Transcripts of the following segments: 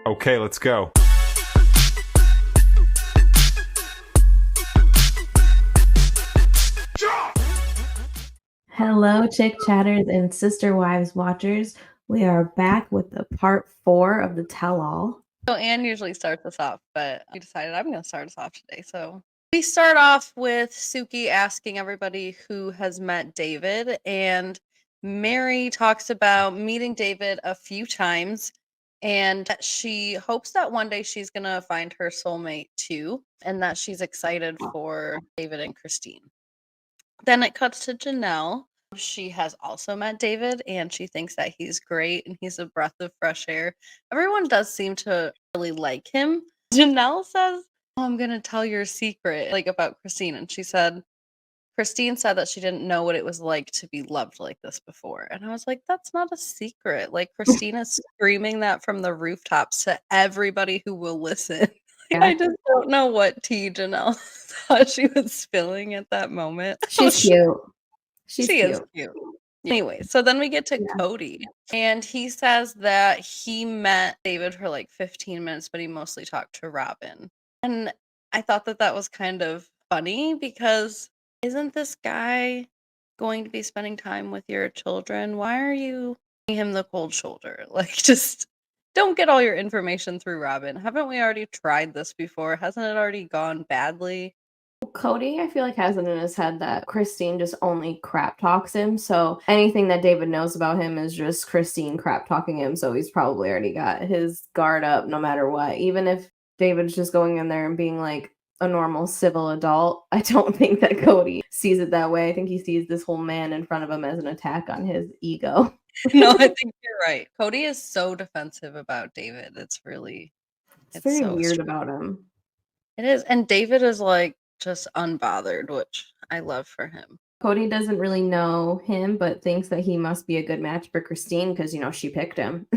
Okay, let's go. Hello, chick chatters and sister wives watchers. We are back with the part 4 of the tell-all. So Anne usually starts us off, but we decided I'm going to start us off today. So we start off with Suki asking everybody who has met David, and Mary talks about meeting David a few times, and she hopes that one day she's going to find her soulmate too, and that she's excited for David and Christine. Then it cuts to Janelle. She has also met David, and she thinks that he's great and he's a breath of fresh air. Everyone does seem to really like him. Janelle says, "Oh, I'm going to tell your secret, like about Christine." And Christine said that she didn't know what it was like to be loved like this before. And I was like, that's not a secret. Like, Christine is screaming that from the rooftops to everybody who will listen. Yeah. I just don't know what tea Janelle thought she was spilling at that moment. She's cute. She's She cute. is cute. Anyway, so then we get to Kody, and he says that he met David for like 15 minutes, but he mostly talked to Robin. And I thought that that was kind of funny because isn't this guy going to be spending time with your children? Why are you giving him the cold shoulder? Like, just don't get all your information through Robin. Haven't we already tried this before? Hasn't it already gone badly? Kody, I feel like, has it in his head that Christine just only crap talks him. So anything that David knows about him is just Christine crap talking him. So he's probably already got his guard up no matter what. Even if David's just going in there and being like a normal civil adult, I don't think that Kody sees it that way. I think he sees this whole man in front of him as an attack on his ego. No, I think you're right. Kody is so defensive about David. It's very so weird strange about him. It is. And David is like just unbothered, which I love for him. Kody doesn't really know him, but thinks that he must be a good match for Christine because, she picked him.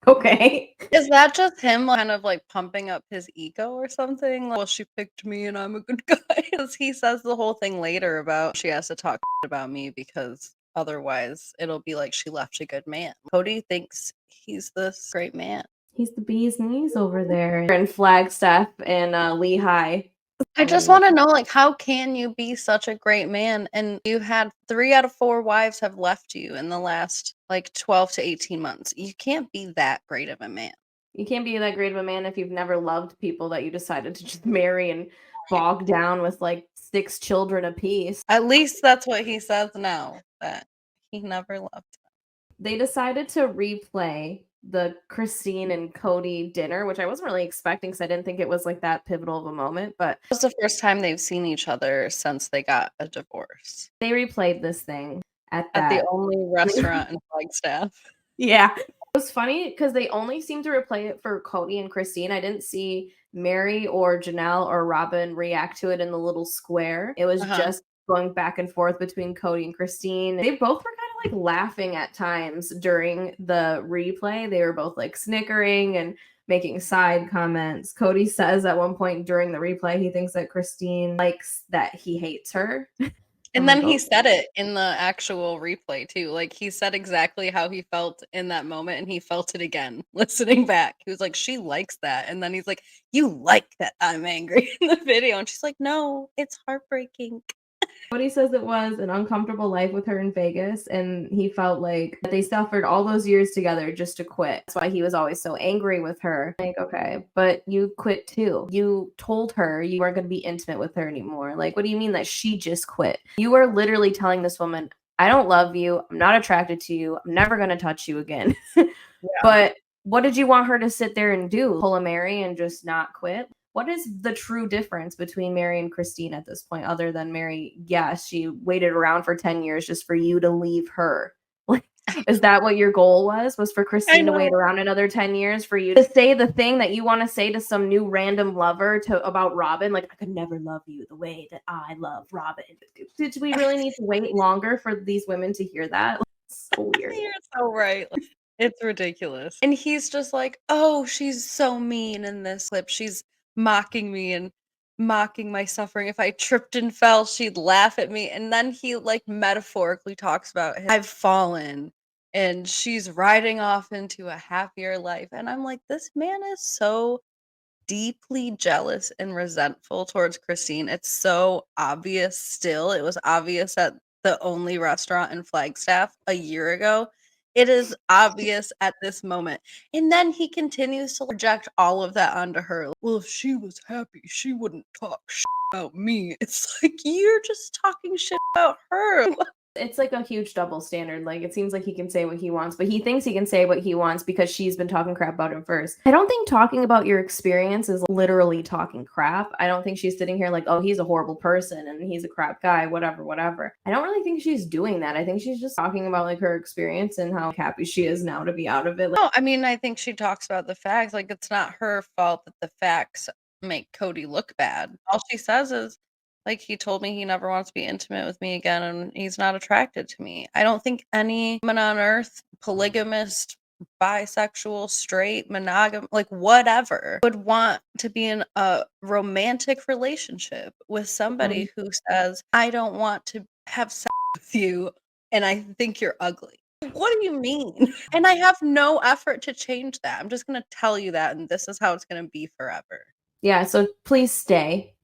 Okay. Is that just him kind of like pumping up his ego or something? Like, well, she picked me and I'm a good guy. Because he says the whole thing later about she has to talk about me because otherwise it'll be like she left a good man. Kody thinks he's this great man. He's the bee's knees over there in Flagstaff and Lehigh. I just want to know, like, how can you be such a great man and you had 3 out of 4 wives have left you in the last like 12 to 18 months? You can't be that great of a man. You can't be that great of a man if you've never loved people that you decided to just marry and bog down with like 6 children apiece. At least that's what he says now, that he never loved them. They decided to replay the Christine and Kody dinner, which I wasn't really expecting because I didn't think it was like that pivotal of a moment, but it was the first time they've seen each other since they got a divorce. They replayed this thing at the only restaurant in Flagstaff. Yeah. It was funny because they only seemed to replay it for Kody and Christine. I didn't see Mary or Janelle or Robin react to it in the little square. It was just going back and forth between Kody and Christine. They both were kind of like laughing at times during the replay. They were both like snickering and making side comments. Kody says at one point during the replay he thinks that Christine likes that he hates her. And then he said it in the actual replay too. Like, he said exactly how he felt in that moment, and he felt it again listening back. He was like, she likes that. And then he's like, you like that I'm angry in the video. And she's like, no, it's heartbreaking. Kody says it was an uncomfortable life with her in Vegas, and he felt like they suffered all those years together just to quit. That's why he was always so angry with her. Like, okay, but you quit too. You told her you weren't going to be intimate with her anymore. Like, what do you mean that she just quit? You are literally telling this woman, I don't love you. I'm not attracted to you. I'm never going to touch you again. But what did you want her to sit there and do? Pull a Mary and just not quit? What is the true difference between Mary and Christine at this point, other than Mary? Yes, she waited around for 10 years just for you to leave her. Like, is that what your goal was for Christine to wait around another 10 years for you to say the thing that you want to say to some new random lover about Robin? Like, I could never love you the way that I love Robin. Did we really need to wait longer for these women to hear that? Like, it's so weird. You're so right. It's ridiculous. And he's just like, oh, she's so mean in this clip. She's mocking me and mocking my suffering. If I tripped and fell, she'd laugh at me. And then he like metaphorically talks about I've fallen and she's riding off into a happier life. And I'm like, this man is so deeply jealous and resentful towards Christine. It's so obvious still. It was obvious at the only restaurant in Flagstaff a year ago. It is obvious at this moment. And then he continues to project all of that onto her. Well, if she was happy, she wouldn't talk shit about me. It's like, you're just talking shit about her. It's like a huge double standard. Like, it seems like he can say what he wants, but he thinks he can say what he wants because she's been talking crap about him first. I don't think talking about your experience is literally talking crap. I don't think she's sitting here like, oh, he's a horrible person and he's a crap guy, whatever, whatever. I don't really think she's doing that. I think she's just talking about like her experience and how happy she is now to be out of it. No, I mean, I think she talks about the facts. Like, it's not her fault that the facts make Kody look bad. All she says is, like, he told me he never wants to be intimate with me again and he's not attracted to me. I don't think any woman on earth, polygamist, bisexual, straight, monogam, like whatever, would want to be in a romantic relationship with somebody who says, I don't want to have sex with you and I think you're ugly. What do you mean? And I have no effort to change that. I'm just going to tell you that, and this is how it's going to be forever. Yeah, so please stay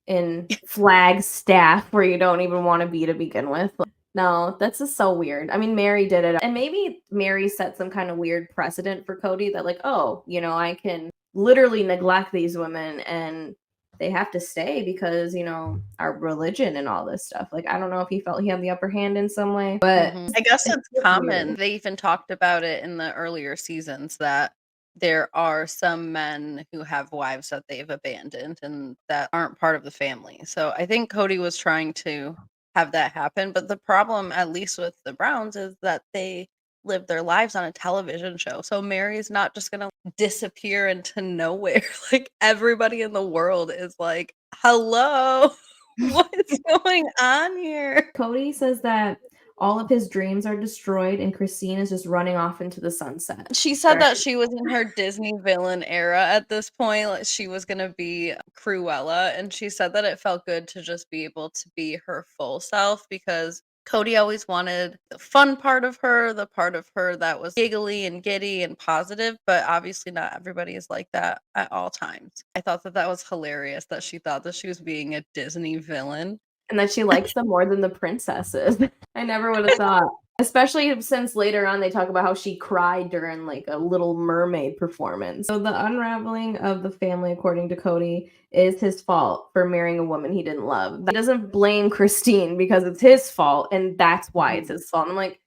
in Flagstaff where you don't even want to be to begin with. No, that's just so weird. I mean, Mary did it. And maybe Mary set some kind of weird precedent for Kody that, like, oh, you know, I can literally neglect these women and they have to stay because, you know, our religion and all this stuff. Like, I don't know if he felt he had the upper hand in some way, but I guess it's common. weird. They even talked about it in the earlier seasons that there are some men who have wives that they've abandoned and that aren't part of the family. So I think Kody was trying to have that happen. But the problem, at least with the Browns, is that they live their lives on a television show. So Mary's not just going to disappear into nowhere. Like, everybody in the world is like, hello, what's going on here? Kody says that all of his dreams are destroyed and Christine is just running off into the sunset. She said that she was in her Disney villain era at this point. Like, she was gonna be Cruella, and she said that it felt good to just be able to be her full self because Kody always wanted the fun part of her, the part of her that was giggly and giddy and positive, but obviously not everybody is like that at all times. I thought that that was hilarious that she thought that she was being a Disney villain. And that she likes them more than the princesses. I never would have thought. Especially since later on they talk about how she cried during like a Little Mermaid performance. So the unraveling of the family, according to Kody, is his fault for marrying a woman he didn't love. He doesn't blame Christine because it's his fault, and that's why it's his fault. And I'm like,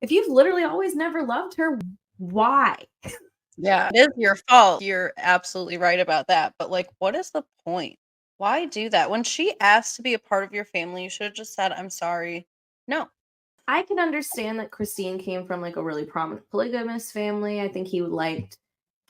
if you've literally always never loved her, why? Yeah, it is your fault. You're absolutely right about that. But like, what is the point? Why do that? When she asked to be a part of your family, you should have just said, I'm sorry. No. I can understand that Christine came from like a really prominent polygamous family. I think he liked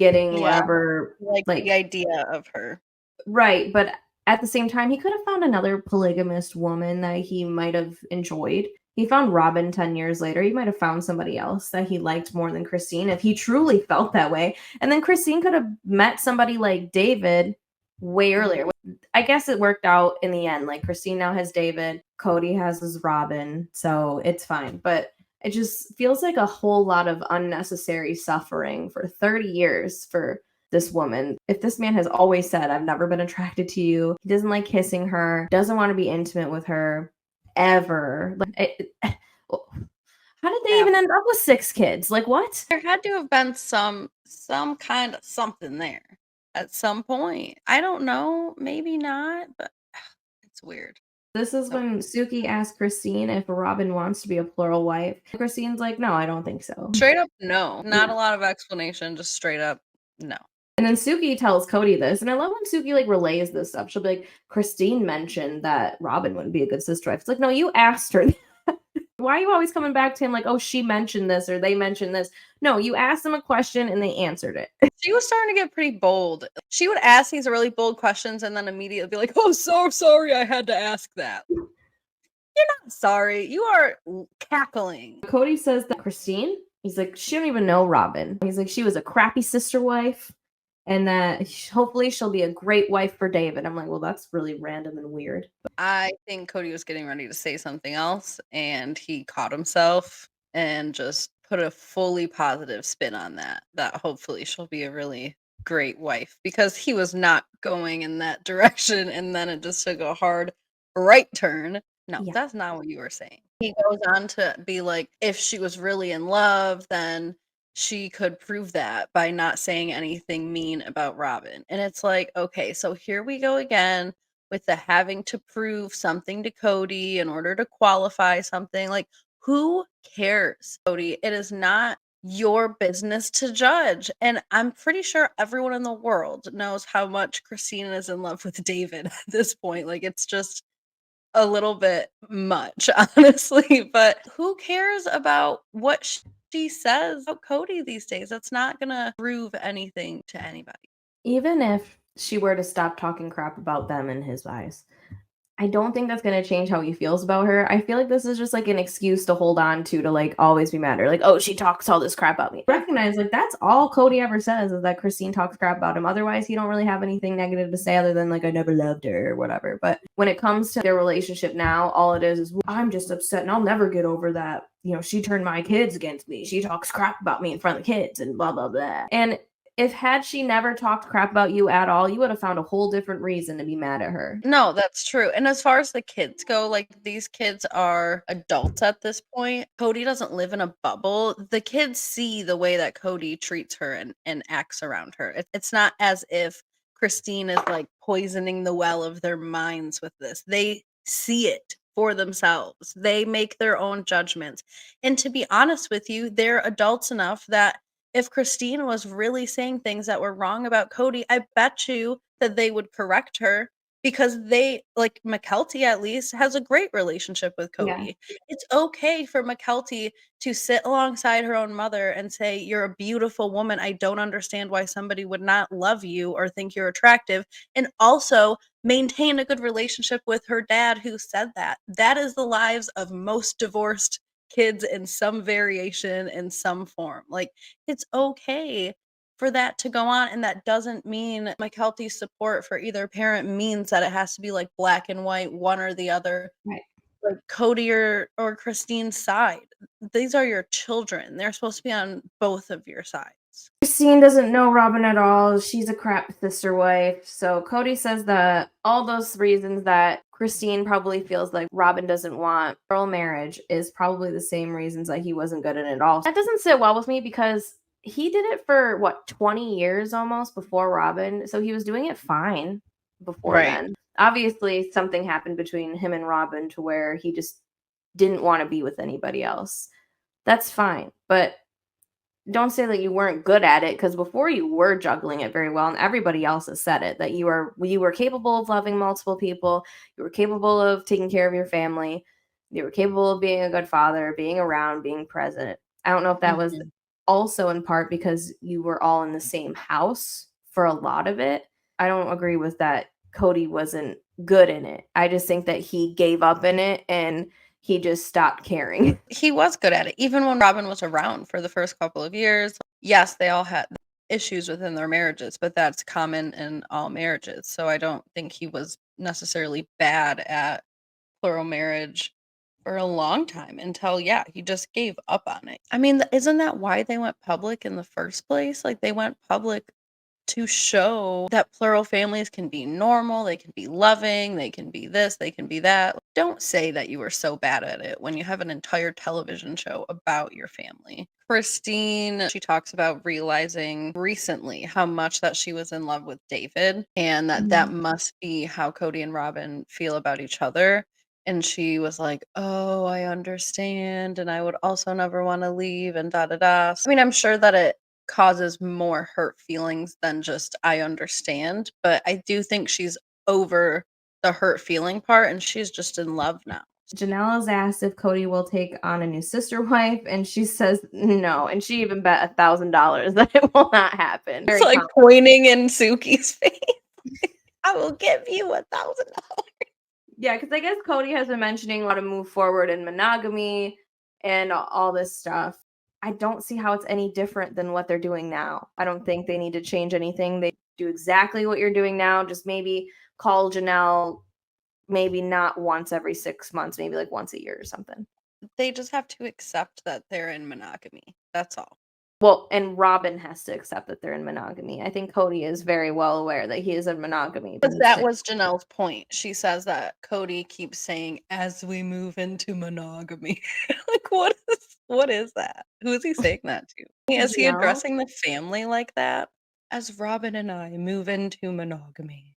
getting Yeah. whatever, Like like, the idea of her. right. But at the same time, he could have found another polygamist woman that he might have enjoyed. He found Robin 10 years later. He might have found somebody else that he liked more than Christine if he truly felt that way. And then Christine could have met somebody like David way earlier. I guess it worked out in the end. Like, Christine now has David, Kody has his Robin, so it's fine. But it just feels like a whole lot of unnecessary suffering for 30 years for this woman. If this man has always said, I've never been attracted to you, he doesn't like kissing her, doesn't want to be intimate with her ever. Like, how did they even end up with 6 kids? Like, what? There had to have been some kind of something there at some point. I don't know, maybe not, but it's weird. This is when Suki asked Christine if Robin wants to be a plural wife. Christine's like, no, I don't think so. Straight up no. Not a lot of explanation, just straight up no. And then Suki tells Kody this, and I love when Suki like relays this stuff. She'll be like, Christine mentioned that Robin wouldn't be a good sister wife. It's like, no, you asked her. Why are you always coming back to him like, oh, she mentioned this or they mentioned this? No, you asked them a question and they answered it. She was starting to get pretty bold. She would ask these really bold questions and then immediately be like, oh, so sorry I had to ask that. You're not sorry. You are cackling. Kody says that Christine, he's like, she don't even know Robin. He's like, she was a crappy sister wife. and that hopefully she'll be a great wife for David. I'm like, well, that's really random and weird. I think Kody was getting ready to say something else, and he caught himself and just put a fully positive spin on that hopefully she'll be a really great wife, because he was not going in that direction, and then it just took a hard right turn. No, Yeah. that's not what you were saying. He goes on to be like, if she was really in love, then she could prove that by not saying anything mean about Robin. And it's like, okay, so here we go again with the having to prove something to Kody in order to qualify something. Like, who cares, Kody? It is not your business to judge. And I'm pretty sure everyone in the world knows how much Christine is in love with David at this point. Like, it's just a little bit much, honestly. But who cares about what she says about Kody these days? That's not gonna prove anything to anybody. Even if she were to stop talking crap about them in his eyes, I don't think that's gonna change how he feels about her. I feel like this is just like an excuse to hold on to like always be mad at her. Like, oh, she talks all this crap about me. Recognize like that's all Kody ever says is that Christine talks crap about him. Otherwise, he don't really have anything negative to say other than like I never loved her or whatever. But when it comes to their relationship now, all it is well, I'm just upset and I'll never get over that. You know, she turned my kids against me. She talks crap about me in front of the kids and blah blah blah. And if had she never talked crap about you at all, you would have found a whole different reason to be mad at her. No, that's true. And as far as the kids go, like these kids are adults at this point. Kody doesn't live in a bubble. The kids see the way that Kody treats her and acts around her. It's not as if Christine is like poisoning the well of their minds with this. They see it for themselves. They make their own judgments. And to be honest with you, they're adults enough that if Christine was really saying things that were wrong about Kody, I bet you that they would correct her, because they, like McKelty at least, has a great relationship with Yeah. Kody. It's okay for McKelty to sit alongside her own mother and say, "You're a beautiful woman. I don't understand why somebody would not love you or think you're attractive." And also maintain a good relationship with her dad who said that. That is the lives of most divorced kids in some variation, in some form. Like, it's okay for that to go on, and that doesn't mean McKelty's support for either parent means that it has to be like black and white, one or the other, Right. like Kody or Christine's side. These are your children. They're supposed to be on both of your sides. Christine doesn't know Robin at all. She's a crap sister wife. So Kody says that all those reasons that Christine probably feels like Robin doesn't want earl marriage is probably the same reasons that he wasn't good in it all. That doesn't sit well with me because he did it for what 20 years almost before Robin. So he was doing it fine before Right. then. Obviously something happened between him and Robin to where he just didn't want to be with anybody else. That's fine. But don't say that you weren't good at it, because before you were juggling it very well, and everybody else has said it, that you were capable of loving multiple people, you were capable of taking care of your family, you were capable of being a good father, being around, being present. I don't know if that was Mhm. also in part because you were all in the same house for a lot of it. I don't agree with that. Kody wasn't good in it. I just think that he gave up in it and he just stopped caring. He was good at it, even when Robin was around for the first couple of years. Yes, they all had issues within their marriages, but that's common in all marriages. So I don't think he was necessarily bad at plural marriage for a long time until, yeah, he just gave up on it. I mean, isn't that why they went public in the first place? Like, they went public to show that plural families can be normal, they can be loving, they can be this, they can be that. Don't say that you were so bad at it when you have an entire television show about your family. Christine, she talks about realizing recently how much that she was in love with David, and that must be how Kody and Robin feel about each other. And she was like, "Oh, I understand, and I would also never want to leave," and da da da. I mean, I'm sure that it causes more hurt feelings than just "I understand," but I do think she's over the hurt feeling part, and she's just in love now. Janelle is asked if Kody will take on a new sister wife, and she says no. And she even bet $1,000 that it will not happen. It's Very like pointing in Suki's face. I will give you $1,000. yeah, because I guess Kody has been mentioning how to move forward in monogamy and all this stuff. I don't see how it's any different than what they're doing now. I don't think they need to change anything. They do exactly what you're doing now. Just maybe call Janelle, maybe not once every 6 months, maybe like once a year or something. They just have to accept that they're in monogamy. That's all. Well, and Robin has to accept that they're in monogamy. I think Kody is very well aware that he is in monogamy. But that was Janelle's point. She says that Kody keeps saying, "As we move into monogamy." Like, what is that? Who is he saying that to? Is he Janelle? addressing the family like that? As Robin and I move into monogamy,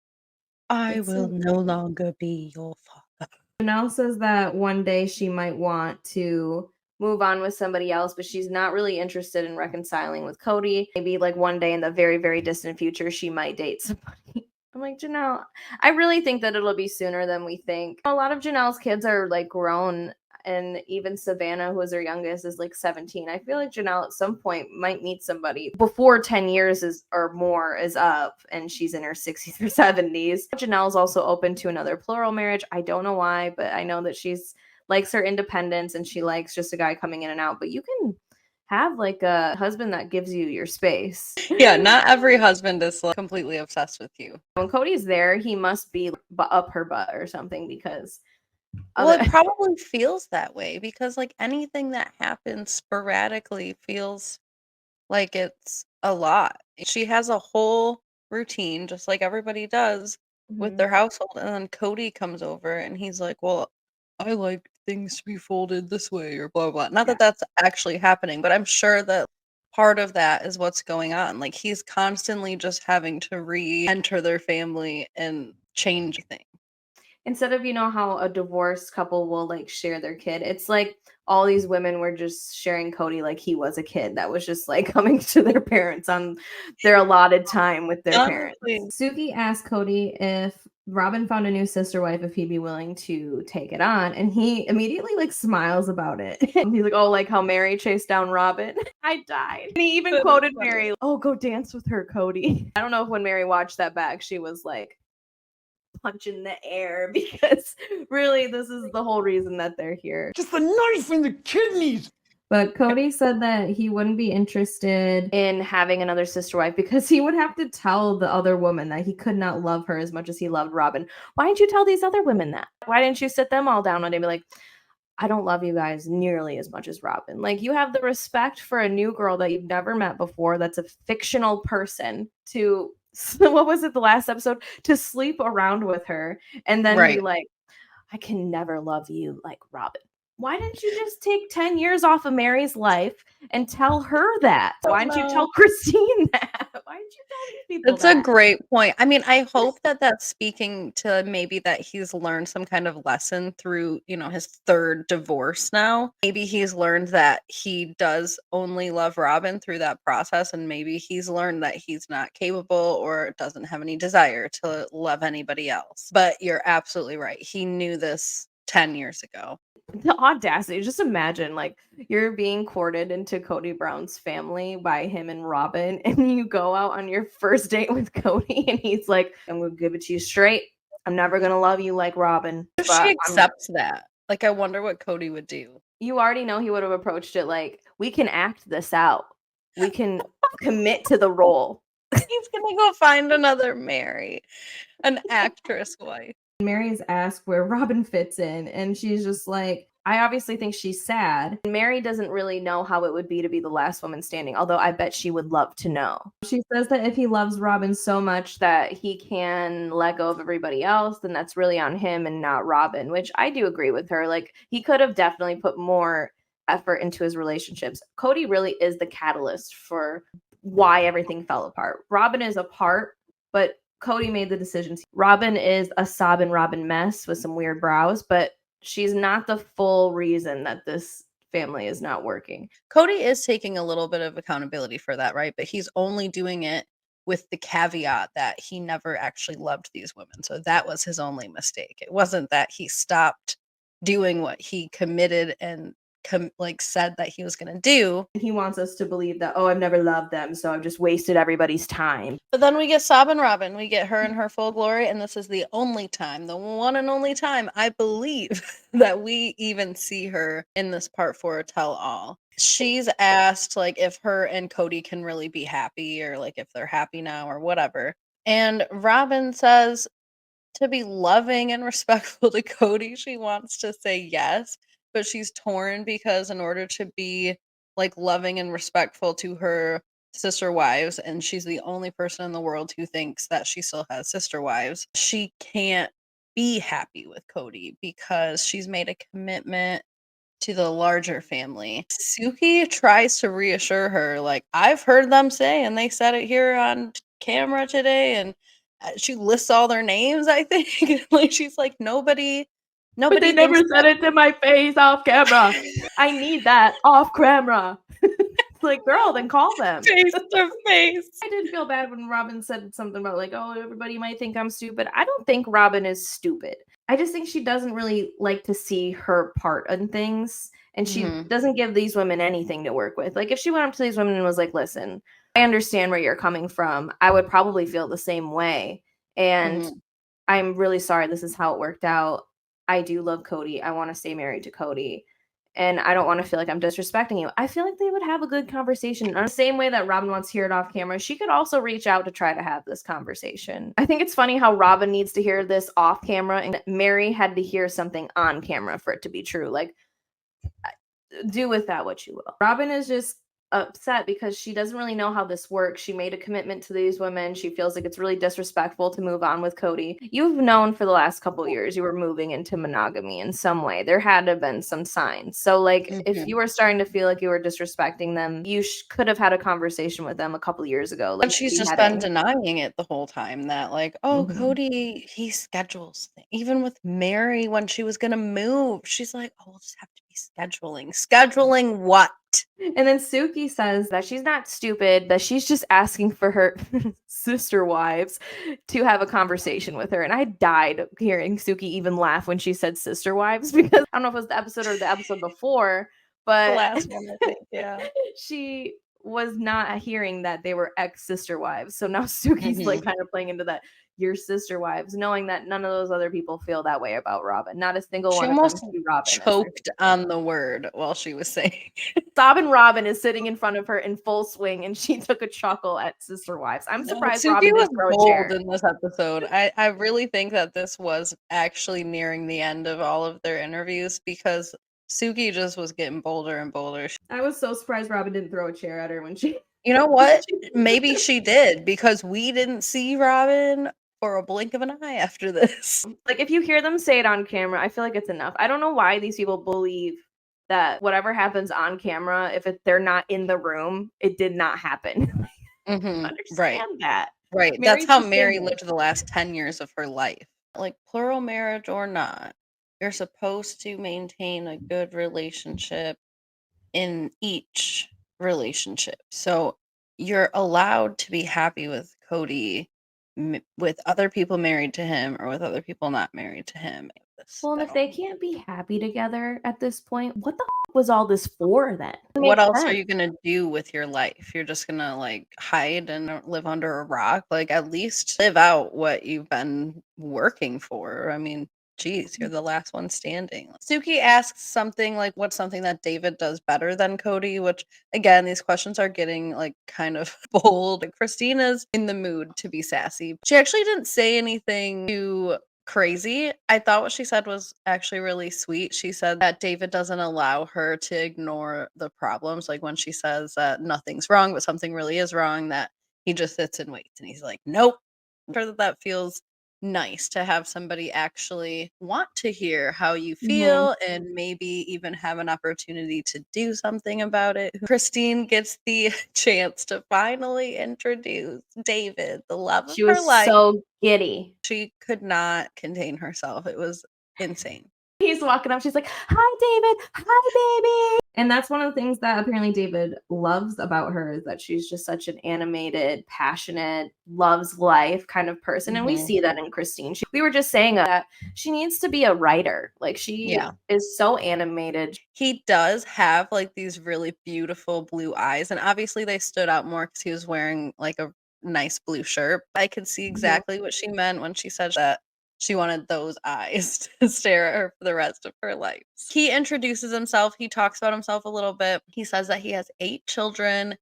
I It's will so no longer be your father. Janelle says that one day she might want to move on with somebody else, but she's not really interested in reconciling with Kody. Maybe like one day in the very, very distant future, she might date somebody. I'm like, Janelle, I really think that it'll be sooner than we think. A lot of Janelle's kids are like grown, and even Savannah, who is her youngest, is like 17. I feel like Janelle at some point might meet somebody before 10 years is or more is up and she's in her 60s or 70s. Janelle's also open to another plural marriage. I don't know why, but I know that she's likes her independence and she likes just a guy coming in and out. But you can have like a husband that gives you your space. Yeah, not every husband is like completely obsessed with you. When Cody's there, he must be up her butt or something because Well, it probably feels that way because like anything that happens sporadically feels like it's a lot. She has a whole routine just like everybody does with their household, and then Kody comes over and he's like, "Well, I like things to be folded this way," or blah blah. Not that that's actually happening, but I'm sure that part of that is what's going on. Like he's constantly just having to re-enter their family and change things. Instead of, you know, how a divorced couple will like share their kid, it's like all these women were just sharing Kody like he was a kid that was just like coming to their parents on their allotted time with their parents. Honestly. Suki asked Kody if Robin found a new sister wife, if he'd be willing to take it on, and he immediately like smiles about it. He's like, "Oh, like how Mary chased down Robin." I died. And he even That is quoted funny. Mary, "Oh, go dance with her, Kody." I don't know if when Mary watched that back, she was like punch in the air because really this is the whole reason that they're here. Just a knife in the kidneys. But Kody said that he wouldn't be interested in having another sister wife because he would have to tell the other woman that he could not love her as much as he loved Robin. Why didn't you tell these other women that? Why didn't you sit them all down one day and be like, I don't love you guys nearly as much as Robin. Like you have the respect for a new girl that you've never met before that's a fictional person to what was it the last episode to sleep around with her and then be like, I can never love you like Robin. Why didn't you just take 10 years off of Mary's life and tell her that? Why didn't you tell Christine that? Why didn't you tell these people That's a that? great point. I mean, I hope that that's speaking to maybe that he's learned some kind of lesson through, you know, his third divorce now. Maybe he's learned that he does only love Robin through that process, and maybe he's learned that he's not capable or doesn't have any desire to love anybody else. But you're absolutely right. He knew this 10 years ago. The audacity, just imagine like you're being courted into Kody Brown's family by him and Robin, and you go out on your first date with Kody, and he's like, I'm gonna give it to you straight. I'm never gonna love you like Robin. If But she accepts that, like, I wonder what Kody would do. you already know he would have approached it like, we can act this out. We can commit to the role. He's gonna go find another Mary, an actress wife. Mary's asked where Robin fits in, and she's just like, I obviously think she's sad. Mary doesn't really know how it would be to be the last woman standing, although I bet she would love to know. She says that if he loves Robin so much that he can let go of everybody else, then that's really on him and not Robin, which I do agree with her. Like, he could have definitely put more effort into his relationships. Kody really is the catalyst for why everything fell apart. Robin is a part, but Kody made the decisions. Robin is a sob and Robin mess with some weird brows, but she's not the full reason that this family is not working. Kody is taking a little bit of accountability for that, right? But he's only doing it with the caveat that he never actually loved these women. So that was his only mistake. It wasn't that he stopped doing what he committed and said that he was going to do. He wants us to believe that, oh, I've never loved them, so I've just wasted everybody's time. But then we get Sob and Robin. We get her in her full glory, and this is the only time, the one and only time, I believe, that we even see her in this part for a tell-all. She's asked, like, if her and Kody can really be happy, or, like, if they're happy now, or whatever. And Robin says to be loving and respectful to Kody, she wants to say yes, but she's torn because in order to be, like, loving and respectful to her sister wives, and she's the only person in the world who thinks that she still has sister wives, she can't be happy with Kody because she's made a commitment to the larger family. Suki tries to reassure her, like, I've heard them say, and they said it here on camera today, and she lists all their names, I think. Like, she's like, nobody But they never said it to my face off camera. I need that off camera. It's like, girl, then call them. face to face. I did feel bad when Robin said something about, like, oh, everybody might think I'm stupid. I don't think Robin is stupid. I just think she doesn't really like to see her part in things. And she doesn't give these women anything to work with. Like, if she went up to these women and was like, listen, I understand where you're coming from, I would probably feel the same way. And I'm really sorry this is how it worked out. I do love Kody. I want to stay married to Kody. And I don't want to feel like I'm disrespecting you. I feel like they would have a good conversation. In the same way that Robin wants to hear it off camera, she could also reach out to try to have this conversation. I think it's funny how Robin needs to hear this off camera and Mary had to hear something on camera for it to be true. Like, do with that what you will. Robin is just upset because she doesn't really know how this works. She made a commitment to these women. She feels like it's really disrespectful to move on with Kody. You've known for the last couple of years you were moving into monogamy in some way. There had to have been some signs. So, like, if you were starting to feel like you were disrespecting them, you could have had a conversation with them a couple of years ago. Like, but she's just been denying it the whole time, that, like, oh, Kody, he schedules things. Even with Mary, when she was gonna move, she's like, oh, we'll just have to be scheduling what? And then Suki says that she's not stupid, that she's just asking for her sister wives to have a conversation with her. And I died hearing Suki even laugh when she said sister wives, because I don't know if it was the episode or the episode before, but The last one, I think, yeah. She was not hearing that they were ex-sister wives. So now Suki's like kind of playing into that, your sister wives, knowing that none of those other people feel that way about Robin. Not a single one of them see Robin. Choked on the word while she was saying Sob and Robin is sitting in front of her in full swing, and she took a chuckle at sister wives. I'm surprised Robin didn't throw a chair in this episode. I really think that this was actually nearing the end of all of their interviews, because Suki just was getting bolder and bolder. I was so surprised Robin didn't throw a chair at her when she... You know what? Maybe she did, because we didn't see Robin for a blink of an eye after this. Like, if you hear them say it on camera, I feel like it's enough. I don't know why these people believe that whatever happens on camera, if they're not in the room, it did not happen. Understand that. Right. That's how Mary lived the last 10 years of her life. Like, plural marriage or not, you're supposed to maintain a good relationship in each relationship. So you're allowed to be happy with Kody with other people married to him or with other people not married to him. Well, and if they can't be happy together at this point, what the was all this for then? What else are you gonna do with your life? You're just gonna, like, hide and live under a rock? Like, at least live out what you've been working for. I mean, geez, you're the last one standing. Suki asks something like, what's something that David does better than Kody? Which, again, these questions are getting, like, kind of bold. Christina's in the mood to be sassy. She actually didn't say anything too crazy. I thought what she said was actually really sweet. She said that David doesn't allow her to ignore the problems. Like, when she says that nothing's wrong, but something really is wrong, that he just sits and waits. And he's like, nope. I'm sure that feels nice to have somebody actually want to hear how you feel and maybe even have an opportunity to do something about it. Christine gets the chance to finally introduce David, the love of her life. She was so giddy. She could not contain herself. It was insane. He's walking up. She's like, hi, David. Hi, baby. And that's one of the things that apparently David loves about her is that she's just such an animated, passionate, loves life kind of person. And we Mhm. see that in Christine. We were just saying that she needs to be a writer. Like she Yeah. is so animated. He does have like these really beautiful blue eyes, and obviously they stood out more because he was wearing like a nice blue shirt. I could see exactly what she meant when she said that she wanted those eyes to stare at her for the rest of her life. He introduces himself, he talks about himself a little bit. He says that he has 8 children,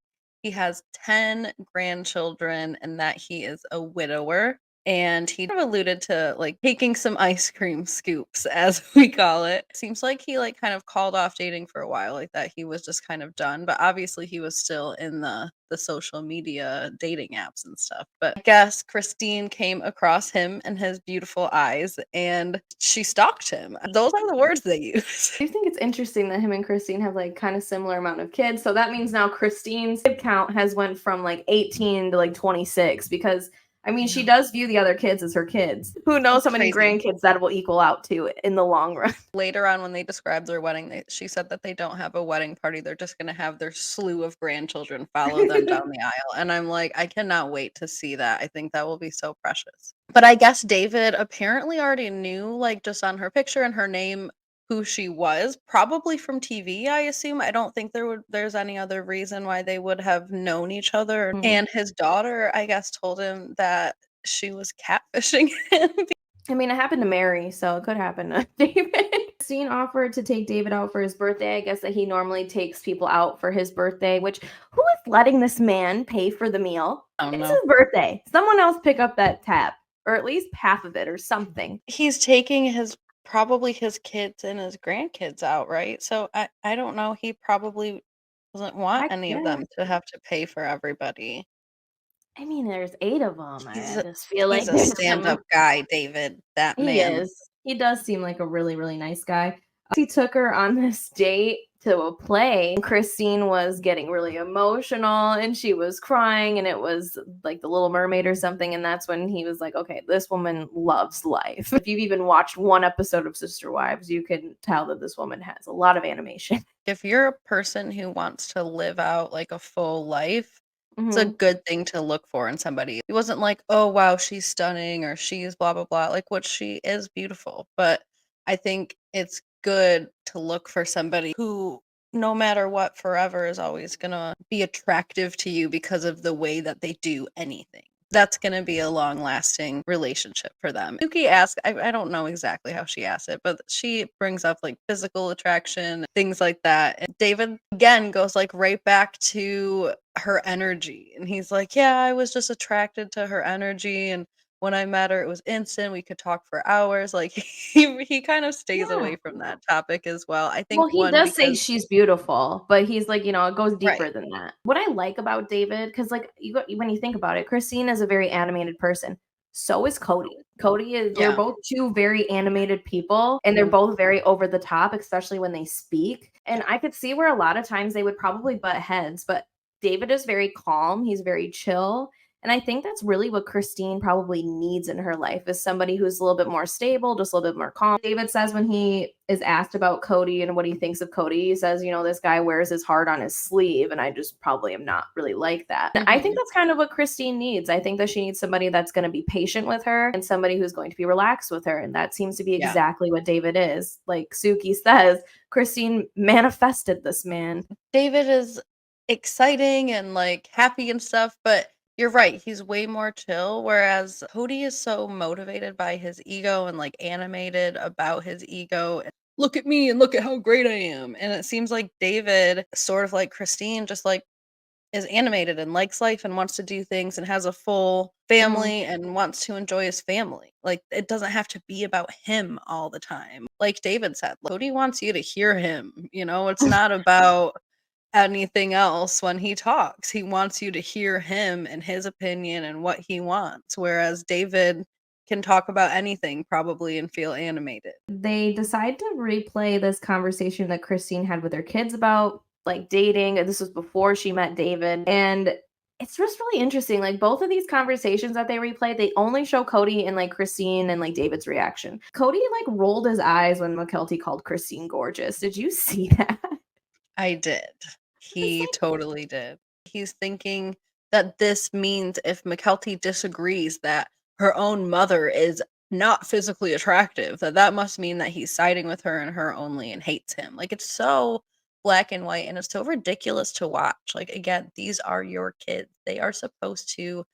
he has 10 grandchildren, and that he is a widower. And he kind of alluded to like taking some ice cream scoops, as we call it. Seems like he like kind of called off dating for a while, like that he was just kind of done. But obviously he was still in the social media dating apps and stuff. But I guess Christine came across him and his beautiful eyes and she stalked him. Those are the words they use. I do think it's interesting that him and Christine have like kind of similar amount of kids. So that means now Christine's kid count has went from like 18 to like 26 because I mean she does view the other kids as her kids. Who knows how many Crazy. grandkids that will equal out to in the long run. Later on, when they described their wedding, she said that they don't have a wedding party. They're just going to have their slew of grandchildren follow them down the aisle. And I'm like, I cannot wait to see that. I think that will be so precious. But I guess David apparently already knew, like just on her picture and her name, who she was, probably from TV, I assume. I don't think there's any other reason why they would have known each other. And his daughter, I guess, told him that she was catfishing him. I mean, it happened to Mary, so it could happen to David. Christine offered to take David out for his birthday. I guess that he normally takes people out for his birthday, which who is letting this man pay for the meal? I don't It's know. his birthday. Someone else pick up that tab, or at least half of it or something. He's taking probably his kids and his grandkids out, right? So I don't know, he probably doesn't want I any of guess. them to have to pay for everybody. I mean, there's 8 of them. He's I a just feel like he's a there's some. stand-up guy, David, that He man. is. He does seem like a really, really nice guy. He took her on this date to a play. Christine was getting really emotional and she was crying, and it was like The Little Mermaid or something. And that's when he was like, okay, this woman loves life. If you've even watched one episode of Sister Wives, you can tell that this woman has a lot of animation. If you're a person who wants to live out, like, a full life, it's a Mhm. good thing to look for in somebody. It wasn't like, "Oh, wow, she's stunning," or "She's blah, blah, blah," like, what she is beautiful, but I think it's good to look for somebody who, no matter what, forever is always gonna be attractive to you because of the way that they do anything. That's gonna be a long-lasting relationship for them. Suki asked, I don't know exactly how she asked it, but she brings up, like, physical attraction, things like that, and David, again, goes, like, right back to her energy, and he's like, "Yeah, I was just attracted to her energy, and when I met her, it was instant, we could talk for hours," like, he kind of stays Yeah. away from that topic as well. I think Well, he one does say because she's beautiful, but he's like, it goes Right. deeper than that. What I like about David, because like when you think about it, Christine is a very animated person. So is Kody. They're Yeah. both two very animated people, and they're Mhm. both very over the top, especially when they speak. And I could see where a lot of times they would probably butt heads, but David is very calm. He's very chill. And I think that's really what Christine probably needs in her life is somebody who's a little bit more stable, just a little bit more calm. David says when he is asked about Kody and what he thinks of Kody, he says, this guy wears his heart on his sleeve. And I just probably am not really like that. And I think Mhm. that's kind of what Christine needs. I think that she needs somebody that's going to be patient with her and somebody who's going to be relaxed with her. And that seems to be Yeah. exactly what David is. Like Suki says, Christine manifested this man. David is exciting and, like, happy and stuff, but you're right, he's way more chill, whereas Cody is so motivated by his ego and, like, animated about his ego, and, "Look at me and look at how great I am," and it seems like David, sort of like Christine, just, like, is animated and likes life and wants to do things and has a full Mhm. family and wants to enjoy his family. Like, it doesn't have to be about him all the time. Like David said, Cody wants you to hear him, it's not about anything else when he talks. He wants you to hear him and his opinion and what he wants, whereas David can talk about anything probably and feel animated. They decide to replay this conversation that Christine had with her kids about like dating. And this was before she met David. And it's just really interesting. Like both of these conversations that they replay, they only show Cody and like Christine and like David's reaction. Cody like rolled his eyes when McKelty called Christine gorgeous. Did you see that? I did. He like, totally did. He's thinking that this means if McKelty disagrees that her own mother is not physically attractive, that that must mean that he's siding with her and her only and hates him. Like, it's so black and white and it's so ridiculous to watch. Like, again, these are your kids. They are supposed to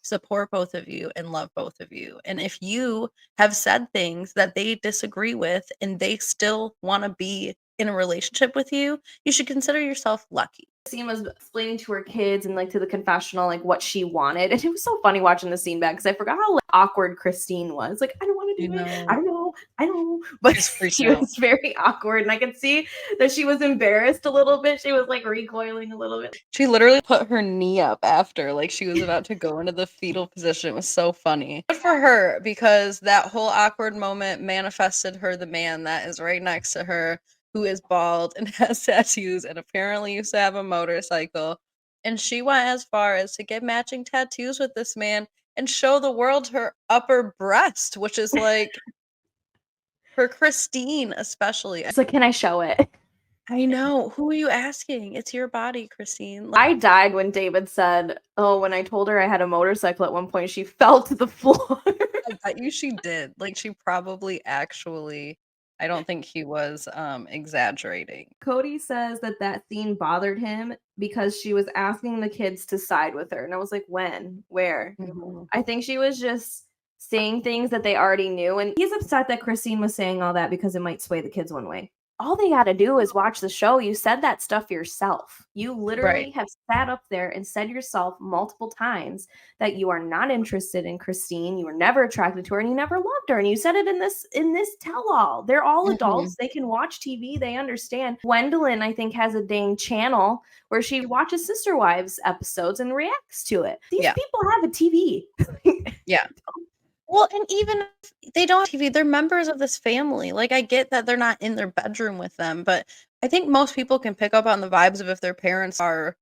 support both of you and love both of you. And if you have said things that they disagree with and they still want to be in a relationship with you, you should consider yourself lucky. Christine was explaining to her kids and like to the confessional like what she wanted, and it was so funny watching the scene back because I forgot how like, awkward Christine was. Like, I don't want to You do it. know, I don't know. I know, but she's freaking she out. was very awkward, and I could see that she was embarrassed a little bit. She was like recoiling a little bit. She literally put her knee up after, like she was about to go into the fetal position. It was so funny. Good for her because that whole awkward moment manifested her the man that is right next to her, who is bald and has tattoos and apparently used to have a motorcycle. And she went as far as to get matching tattoos with this man and show the world her upper breast, which is like for Christine especially. It's like, can I show it? I know. Who are you asking? It's your body, Christine. I died when David said, "Oh, when I told her I had a motorcycle at one point, she fell to the floor." I bet you she did. Like, she probably actually I don't think he was, exaggerating. Kody says that that scene bothered him because she was asking the kids to side with her. And I was like, when? Where? Mhm. I think she was just saying things that they already knew. And he's upset that Christine was saying all that because it might sway the kids one way. All they got to do is watch the show. You said that stuff yourself. You Right. literally have sat up there and said yourself multiple times that you are not interested in Christine. You were never attracted to her and you never loved her. And you said it in this tell-all. They're all Mhm. adults. They can watch TV. They understand. Gwendolyn, I think, has a dang channel where she watches Sister Wives episodes and reacts to it. These Yeah. people have a TV. Yeah. Well, and even if they don't have TV, they're members of this family. Like, I get that they're not in their bedroom with them, but I think most people can pick up on the vibes of if their parents are,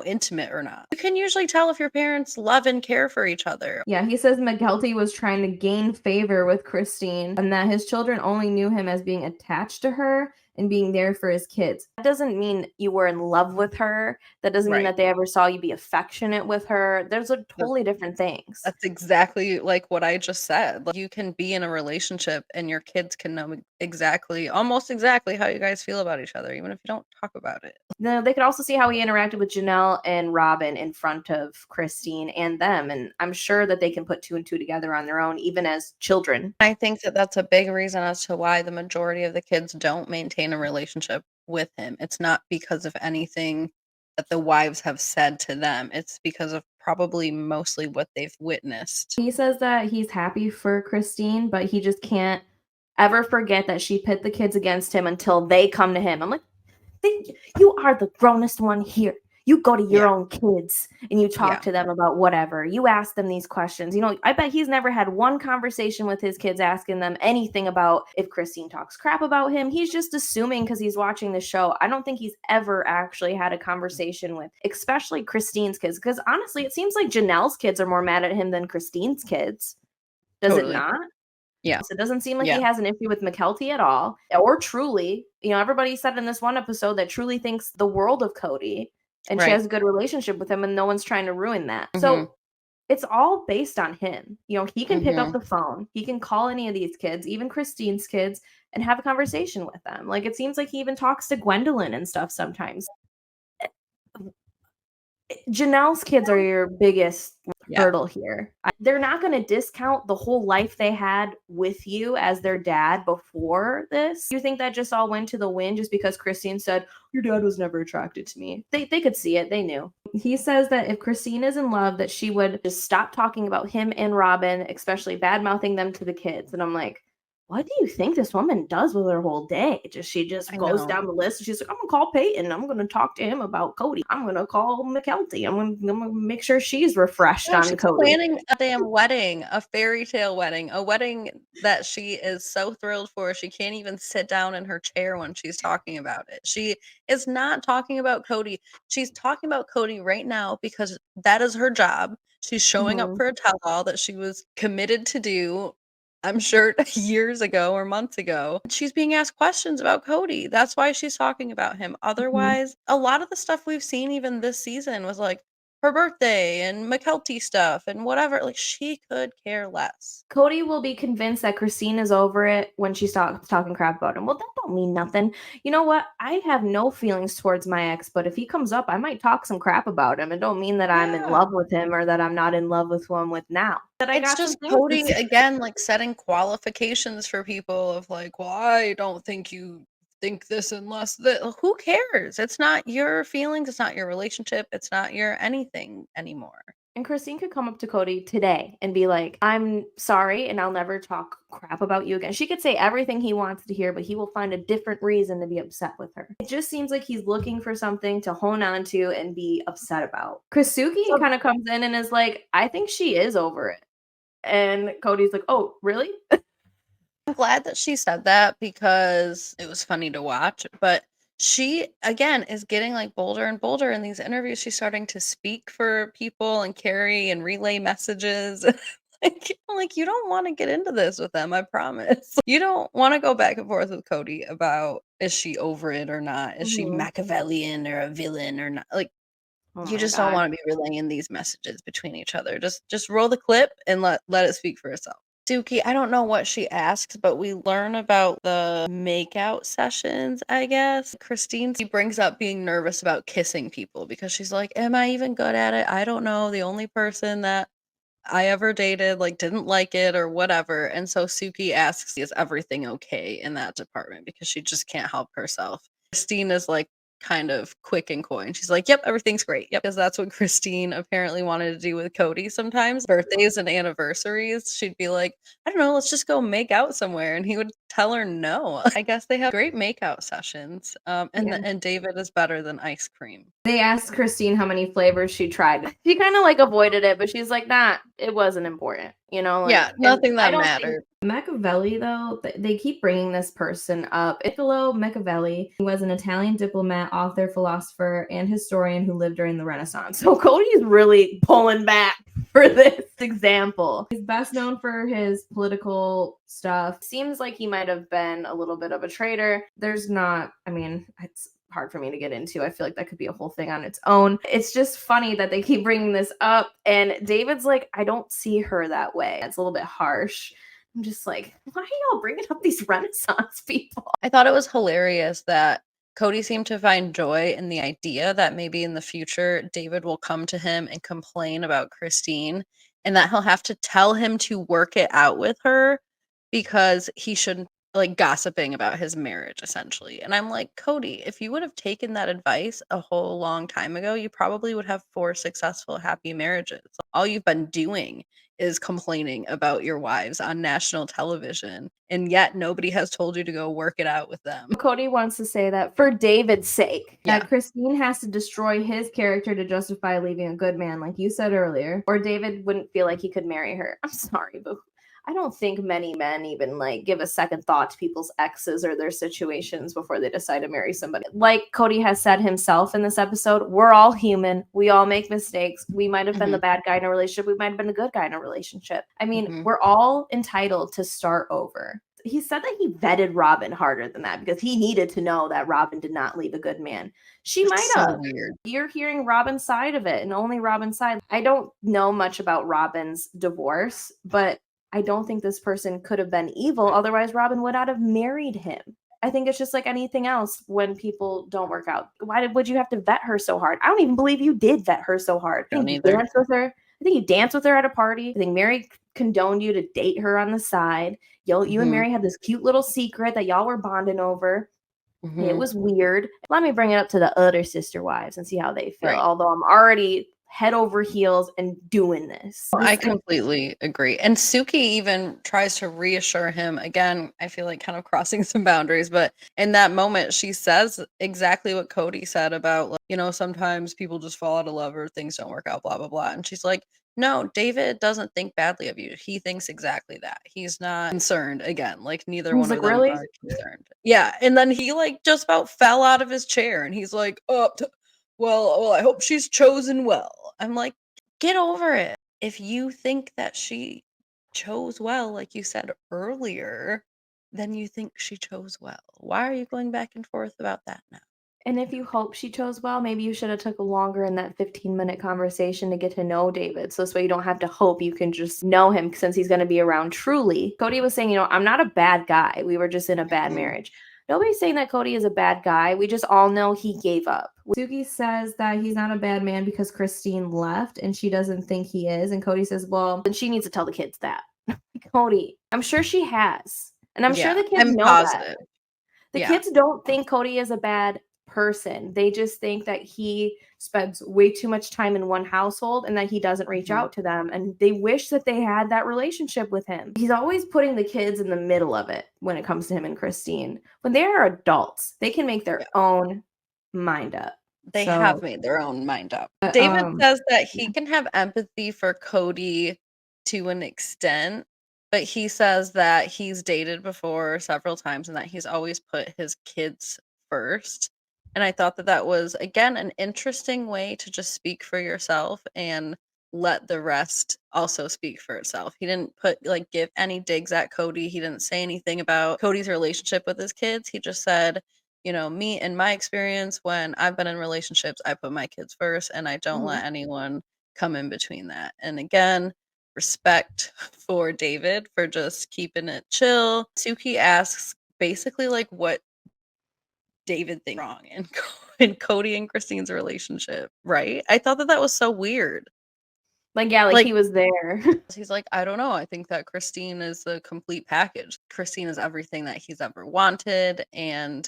intimate or not. You can usually tell if your parents love and care for each other. Yeah, he says McGelty was trying to gain favor with Christine and that his children only knew him as being attached to her and being there for his kids. That doesn't mean you were in love with her. That doesn't mean Right. that they ever saw you be affectionate with her. Those are That's totally different things. that's exactly like what I just said. Like, you can be in a relationship and your kids can know exactly almost exactly how you guys feel about each other, even if you don't talk about it. No, they could also see how he interacted with Janelle and Robin in front of Christine and them. And I'm sure that they can put two and two together on their own, even as children. I think that that's a big reason as to why the majority of the kids don't maintain a relationship with him. It's not because of anything that the wives have said to them. It's because of probably mostly what they've witnessed. He says that he's happy for Christine, but he just can't ever forget that she pit the kids against him until they come to him. I'm like, you are the grownest one here. You go to your Yeah. own kids and you talk Yeah. to them about whatever. You ask them these questions. I bet he's never had one conversation with his kids asking them anything about if Christine talks crap about him. He's just assuming because he's watching the show. I don't think he's ever actually had a conversation with, especially Christine's kids. Because honestly, it seems like Janelle's kids are more mad at him than Christine's kids. Does it Totally. not? Yeah. So it doesn't seem like Yeah. he has an issue with McKelty at all, or Truly. Everybody said in this one episode that Truly thinks the world of Kody, and she Right. has a good relationship with him, and no one's trying to ruin that. Mhm. So it's all based on him. He can pick up Mhm. the phone, he can call any of these kids, even Christine's kids, and have a conversation with them. Like it seems like he even talks to Gwendolyn and stuff sometimes. Janelle's kids are your biggest Yeah. hurdle here. They're not going to discount the whole life they had with you as their dad before this. You think that just all went to the wind just because Christine said, your dad was never attracted to me? They could see it. They knew. He says that if Christine is in love, that she would just stop talking about him and Robin, especially bad mouthing them to the kids. And I'm like, what do you think this woman does with her whole day? She just I goes know. down the list. She's like, I'm gonna call Peyton. I'm gonna talk to him about Kody. I'm gonna call McKelty. I'm gonna make sure she's refreshed No, on she's Kody. planning a damn wedding, a fairy tale wedding, a wedding that she is so thrilled for, she can't even sit down in her chair when she's talking about it. She is not talking about Kody. She's talking about Kody right now because that is her job. She's showing up Mhm. for a tell-all that she was committed to do I'm sure years ago or months ago. She's being asked questions about Kody. That's why she's talking about him. Mhm. Otherwise, a lot of the stuff we've seen even this season was like her birthday and McKelty stuff and whatever. Like she could care less. Kody will be convinced that Christine is over it when she stops talking crap about him. Well, that don't mean nothing. You know what? I have no feelings towards my ex, but if he comes up, I might talk some crap about him. It don't mean that I'm in Yeah. love with him or that I'm not in love with who I'm with now. That I It's got some just things to Cody say. again, like setting qualifications for people of like, well, I don't think you think this unless that. Who cares? It's not your feelings. It's not your relationship. It's not your anything anymore. And Christine could come up to Kody today and be like, I'm sorry, and I'll never talk crap about you again. She could say everything he wants to hear, but he will find a different reason to be upset with her. It just seems like he's looking for something to hone on to and be upset about. Krisuki So kind of comes in and is like, I think she is over it. And Cody's like, oh, really? I'm glad that she said that because it was funny to watch. But she, again, is getting like bolder and bolder in these interviews. She's starting to speak for people and carry and relay messages. Like you don't want to get into this with them, I promise. You don't want to go back and forth with Kody about is she over it or not? Is she Mhm. Machiavellian or a villain or not? Like Oh you my just don't God. want to be relaying these messages between each other. Just roll the clip and let it speak for itself. Suki, I don't know what she asks, but we learn about the makeout sessions, I guess. Christine, she brings up being nervous about kissing people because she's like, am I even good at it? I don't know. The only person that I ever dated like didn't like it or whatever. And so Suki asks, is everything okay in that department? Because she just can't help herself. Christine is like kind of quick and coy. And she's like, yep, everything's great. Yep. Because that's what Christine apparently wanted to do with Kody sometimes. Birthdays and anniversaries, she'd be like, I don't know, let's just go make out somewhere. And he would tell her no. I guess they have great makeout sessions. Yeah. And David is better than ice cream. They asked Christine how many flavors she tried. She kind of like avoided it, but she's like, nah, it wasn't important, you know? Like, Yeah, and nothing I that don't think mattered. Machiavelli, though, they keep bringing this person up. Italo Machiavelli was an Italian diplomat, author, philosopher, and historian who lived during the Renaissance. So Cody's really pulling back for this example. He's best known for his political stuff. Seems like he might have been a little bit of a traitor. There's not, I mean, it's hard for me to get into. I feel like that could be a whole thing on its own. It's just funny that they keep bringing this up, and David's like, I don't see her that way. It's a little bit harsh. I'm just like, why are y'all bringing up these Renaissance people? I thought it was hilarious that Cody seemed to find joy in the idea that maybe in the future David will come to him and complain about Christine and that he'll have to tell him to work it out with her because he shouldn't like gossiping about his marriage essentially. And I'm like, Cody, if you would have taken that advice a whole long time ago, you probably would have 4 successful happy marriages. All you've been doing is complaining about your wives on national television, and yet nobody has told you to go work it out with them. Cody wants to say that for David's sake, that Yeah. Christine has to destroy his character to justify leaving a good man, like you said earlier, or David wouldn't feel like he could marry her. I'm sorry, but I don't think many men even like give a second thought to people's exes or their situations before they decide to marry somebody. Like Cody has said himself in this episode, we're all human. We all make mistakes. We might have been the Mhm, bad guy in a relationship. We might have been the good guy in a relationship. I mean, mhm. we're all entitled to start over. He said that he vetted Robin harder than that because he needed to know that Robin did not leave a good man. She might It's so have. weird. You're hearing Robin's side of it and only Robin's side. I don't know much about Robin's divorce, but I don't think this person could have been evil. Otherwise, Robin would not have married him. I think it's just like anything else when people don't work out. Would you have to vet her so hard? I don't even believe you did vet her so hard. I Don't think you either. danced with her. I think you danced with her at a party. I think Mary condoned you to date her on the side. You and Mhm, Mary had this cute little secret that y'all were bonding over. It mhm. was weird. Let me bring it up to the other sister wives and see how they feel. Right. Although I'm already head over heels and doing this. I completely agree. And Suki even tries to reassure him again, I feel like kind of crossing some boundaries, but in that moment she says exactly what Cody said about like, sometimes people just fall out of love or things don't work out, blah blah blah. And she's like, "No, David doesn't think badly of you. He thinks exactly that. He's not concerned again. Like neither He's one of like, them really? are concerned." Yeah, and then he like just about fell out of his chair and he's like, well, I hope she's chosen well." I'm like, get over it. If you think that she chose well, like you said earlier, then you think she chose well. Why are you going back and forth about that now? And if you hope she chose well, maybe you should have took longer in that 15-minute conversation to get to know David. So this way you don't have to hope, you can just know him since he's going to be around truly. Kody was saying, I'm not a bad guy. We were just in a bad Mhm. marriage. Nobody's saying that Kody is a bad guy. We just all know he gave up. Suki says that he's not a bad man because Christine left and she doesn't think he is. And Kody says, well, then she needs to tell the kids that. Kody, I'm sure she has. And I'm sure Yeah, the kids I'm know that. positive. The Yeah. kids don't think Kody is a bad person. They just think that he spends way too much time in one household and that he doesn't reach Mhm. out to them. And they wish that they had that relationship with him. He's always putting the kids in the middle of it when it comes to him and Christine. When they are adults, they can make their Yeah. own mind up. They So, have made their own mind up. David says that he yeah. can have empathy for Kody to an extent, but he says that he's dated before several times and that he's always put his kids first. And I thought that that was, again, an interesting way to just speak for yourself and let the rest also speak for itself. He didn't give any digs at Kody. He didn't say anything about Kody's relationship with his kids. He just said, me in my experience, when I've been in relationships, I put my kids first and I don't let anyone come in between that. And again, respect for David for just keeping it chill. Suki asks basically what David thinks wrong in Kody and Christine's relationship, right? I thought that that was so weird. Like Like he was there. he's like, I don't know. I think that Christine is the complete package. Christine is everything that he's ever wanted. And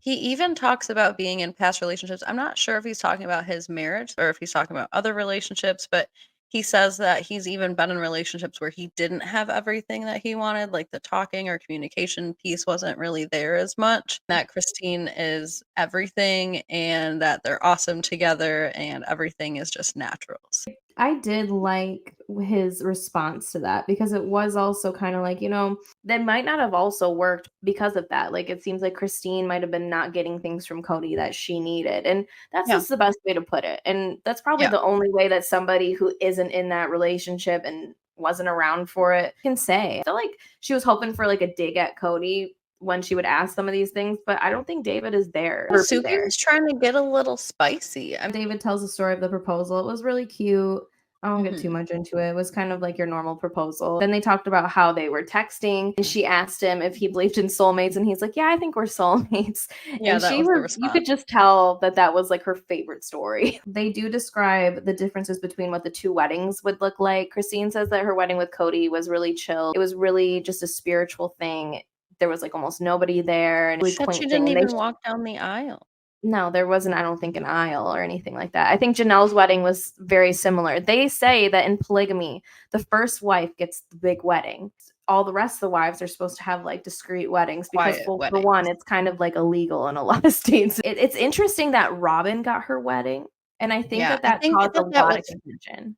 he even talks about being in past relationships. I'm not sure if he's talking about his marriage or if he's talking about other relationships, but he says that he's even been in relationships where he didn't have everything that he wanted, like the talking or communication piece wasn't really there as much. That Christine is everything and that they're awesome together and everything is just naturals. I did like his response to that because it was also kind of like, that might not have also worked because of that. Like, it seems like Christine might have been not getting things from Kody that she needed. And that's Yeah. just the best way to put it. And that's probably Yeah. the only way that somebody who isn't in that relationship and wasn't around for it can say. I feel like she was hoping for like a dig at Kody when she would ask some of these things, but I don't think David is there. Or be Suki there. was trying to get a little spicy. David tells the story of the proposal. It was really cute. I won't get too Mhm. much into it. It was kind of like your normal proposal. Then they talked about how they were texting, and she asked him if he believed in soulmates, and he's like, "Yeah, I think we're soulmates." Yeah, And that was the you response. could just tell that that was like her favorite story. They do describe the differences between what the two weddings would look like. Christine says that her wedding with Kody was really chill. It was really just a spiritual thing. There was like almost nobody there, and a really She said she quaint thing. didn't And they even walk down the aisle. no, there wasn't, I don't think, an aisle or anything like that. I think Janelle's wedding was very similar. They say that in polygamy, the first wife gets the big wedding. All the rest of the wives are supposed to have like discreet weddings because, Quiet well, for weddings. one, it's kind of like illegal in a lot of states. It's interesting that Robin got her wedding, and I think Yeah, that I that think caused a that lot of was confusion.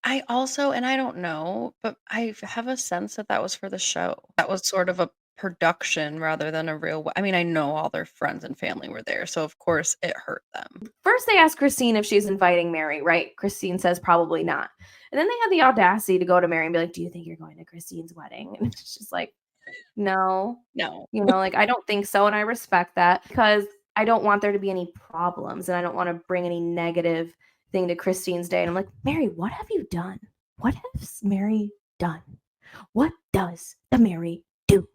I also and I don't know, but I have a sense that that was for the show. That was sort of a production rather than a real I mean, I know all their friends and family were there, so of course it hurt them. First, they asked Christine if she's inviting Mary, right? Christine says probably not. And then they had the audacity to go to Mary and be like, "Do you think you're going to Christine's wedding?" And it's just like, no, No. like, I don't think so. And I respect that because I don't want there to be any problems and I don't want to bring any negative thing to Christine's day. And I'm like, Mary, what have you done? What has Mary done? What does the Mary do?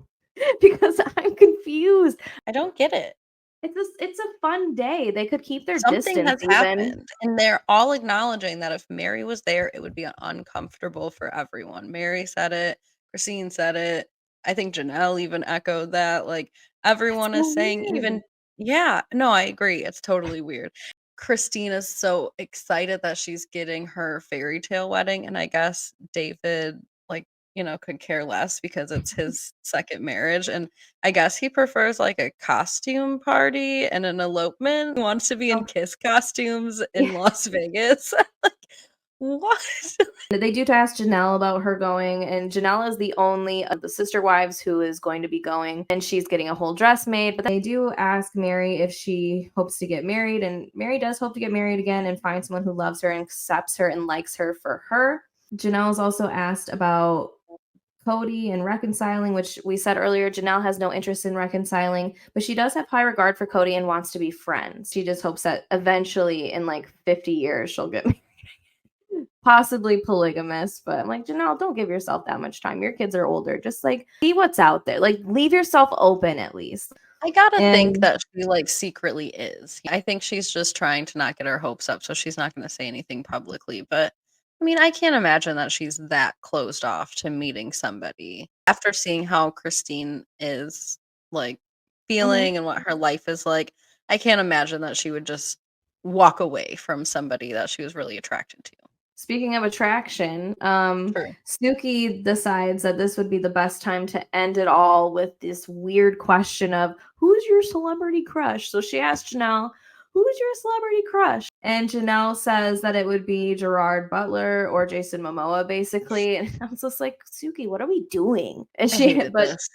Because I'm confused. I don't get it. It's a fun day. They could keep their Something distance has even. happened, and they're all acknowledging that if Mary was there, it would be uncomfortable for everyone. Mary said it, Christine said it, I think Janelle even echoed that, That's everyone is so saying weird. even Yeah, no, I agree, it's totally weird. Christine is so excited that she's getting her fairy tale wedding, and I guess David, could care less because it's his second marriage, and I guess he prefers, a costume party and an elopement. He wants to be in Oh, kiss costumes in yeah. Las Vegas. Like, what? They do to ask Janelle about her going, and Janelle is the only of the sister wives who is going to be going, and she's getting a whole dress made. But they do ask Mary if she hopes to get married, and Mary does hope to get married again and find someone who loves her and accepts her and likes her for her. Janelle is also asked about Kody and reconciling, which we said earlier, Janelle has no interest in reconciling, but she does have high regard for Kody and wants to be friends. She just hopes that eventually in like 50 years she'll get married. Possibly polygamous, but I'm like, Janelle, don't give yourself that much time. Your kids are older. Just like see what's out there. Like leave yourself open at least. I gotta think And that she like secretly is. I think she's just trying to not get her hopes up, so she's not going to say anything publicly. But I mean, I can't imagine that she's that closed off to meeting somebody after seeing how Christine is like feeling and what her life is like. I can't imagine that she would just walk away from somebody that she was really attracted to. speaking of attraction, True. Snooki decides that this would be the best time to end it all with this weird question of who's your celebrity crush? So she asked Janelle, who's your celebrity crush? And Janelle says that it would be Gerard Butler or Jason Momoa, basically. And I was just like, Snooki, what are we doing? And I hated but this.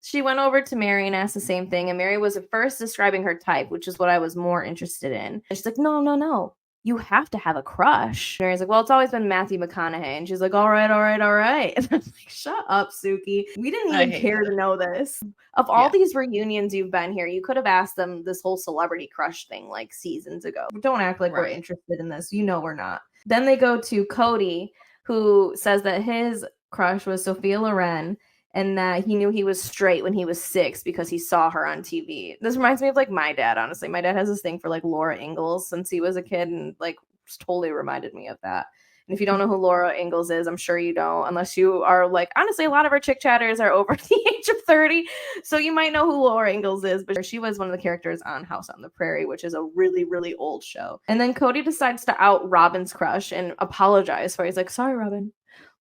she went over to Mary and asked the same thing. And Mary was at first describing her type, which is what I was more interested in. And she's like, no, no, no. You have to have a crush. Mary's like, well, it's always been Matthew McConaughey. And she's like, all right, all right, all right. And I'm like, shut up, Suki. We didn't I even hate care this. to know this. Of all Yeah. these reunions you've been here, you could have asked them this whole celebrity crush thing like seasons ago. Don't act like we're Right. interested in this. You know we're not. Then they go to Kody, who says that his crush was Sophia Loren and that he knew he was straight when he was 6 because he saw her on TV. This reminds me of like my dad, honestly. My dad has this thing for like Laura Ingalls since he was a kid and like totally reminded me of that. And if you don't know who Laura Ingalls is, I'm sure you don't, unless you are like, honestly, a lot of our chick chatters are over the age of 30. So you might know who Laura Ingalls is, but she was one of the characters on House on the Prairie, which is a really, really old show. And then Kody decides to out Robin's crush and apologize for it. He's like, sorry, Robin.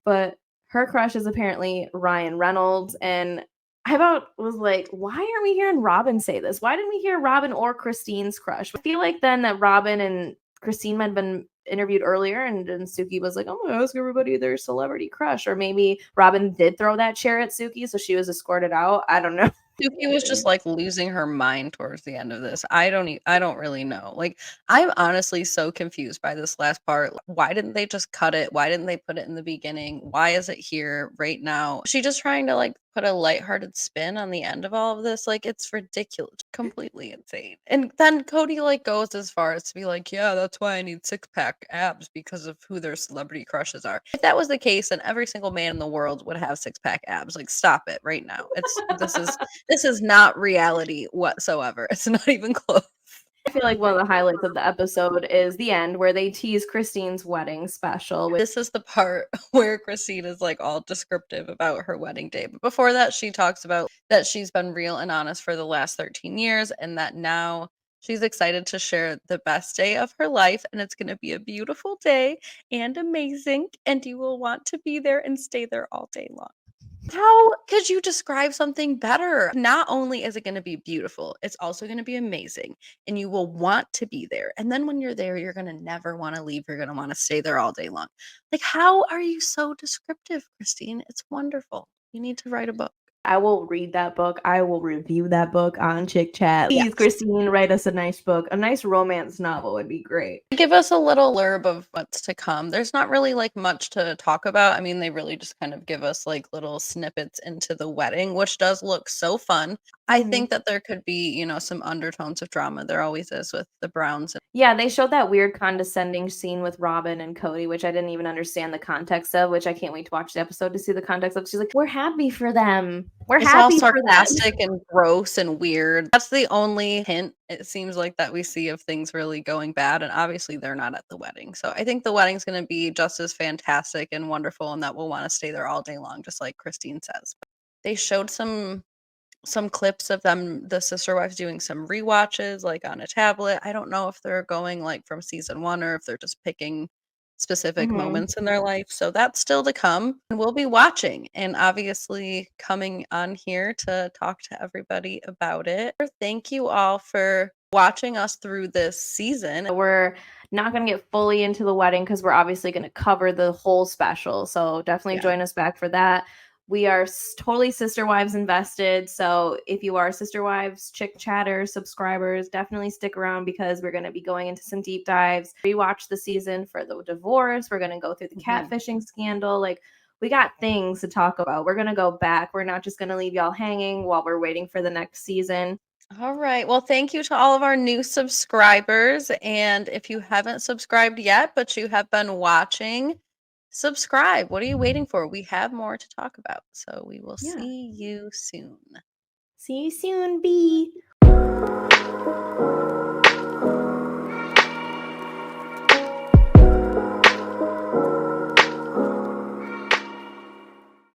But her crush is apparently Ryan Reynolds. And I about was like, why aren't we hearing Robin say this? Why didn't we hear Robin or Christine's crush? I feel like then that Robin and Christine might have been interviewed earlier, and then Suki was like, I'm gonna ask everybody their celebrity crush. Or maybe Robin did throw that chair at Suki, so she was escorted out. I don't know. Suki was just like losing her mind towards the end of this. I don't really know. Like I'm honestly so confused by this last part. Why didn't they just cut it? Why didn't they put it in the beginning? Why is it here right now? She just trying to like put a lighthearted spin on the end of all of this. Like it's ridiculous, completely insane. And then Kody like goes as far as to be like, yeah, that's why I need 6-pack abs because of who their celebrity crushes are. If that was the case, then every single man in the world would have 6-pack abs. Like stop it right now. This is not reality whatsoever. It's not even close. I feel like one of the highlights of the episode is the end where they tease Christine's wedding special. This is the part where Christine is like all descriptive about her wedding day. But before that, she talks about that she's been real and honest for the last 13 years and that now she's excited to share the best day of her life. And it's going to be a beautiful day and amazing. And you will want to be there and stay there all day long. How could you describe something better? Not only is it going to be beautiful, it's also going to be amazing and you will want to be there. And then when you're there, you're going to never want to leave. You're going to want to stay there all day long. Like, how are you so descriptive, Christine? It's wonderful. You need to write a book. I will read that book. I will review that book on Chick Chat. Please, Yes. Christine, write us a nice book. A nice romance novel would be great. Give us a little blurb of what's to come. There's not really like much to talk about. I mean, they really just kind of give us like little snippets into the wedding, which does look so fun. I think that there could be, you know, some undertones of drama. There always is with the Browns. Yeah, they showed that weird condescending scene with Robin and Kody, which I didn't even understand the context of, which I can't wait to watch the episode to see the context of. She's like, we're happy for them. We're It's all happy for them. sarcastic and gross and weird. That's the only hint it seems like that we see of things really going bad. And obviously they're not at the wedding. So I think the wedding's going to be just as fantastic and wonderful and that we'll want to stay there all day long, just like Christine says. They showed some clips of them, the sister wives doing some rewatches like on a tablet. I don't know if they're going like from season 1 or if they're just picking specific moments in their life. So that's still to come. And we'll be watching and obviously coming on here to talk to everybody about it. Thank you all for watching us through this season. We're not going to get fully into the wedding because we're obviously going to cover the whole special. So definitely join us back for that. We are totally Sister Wives invested. So if you are Sister Wives, Chick Chatter subscribers, definitely stick around because we're going to be going into some deep dives. Rewatch the season for the divorce. We're going to go through the catfishing scandal. Like we got things to talk about. We're going to go back. We're not just going to leave y'all hanging while we're waiting for the next season. All right. Well, thank you to all of our new subscribers. And if you haven't subscribed yet, but you have been watching, subscribe. What are you waiting for? We have more to talk about. So we will Yeah. see you soon. See you soon, B.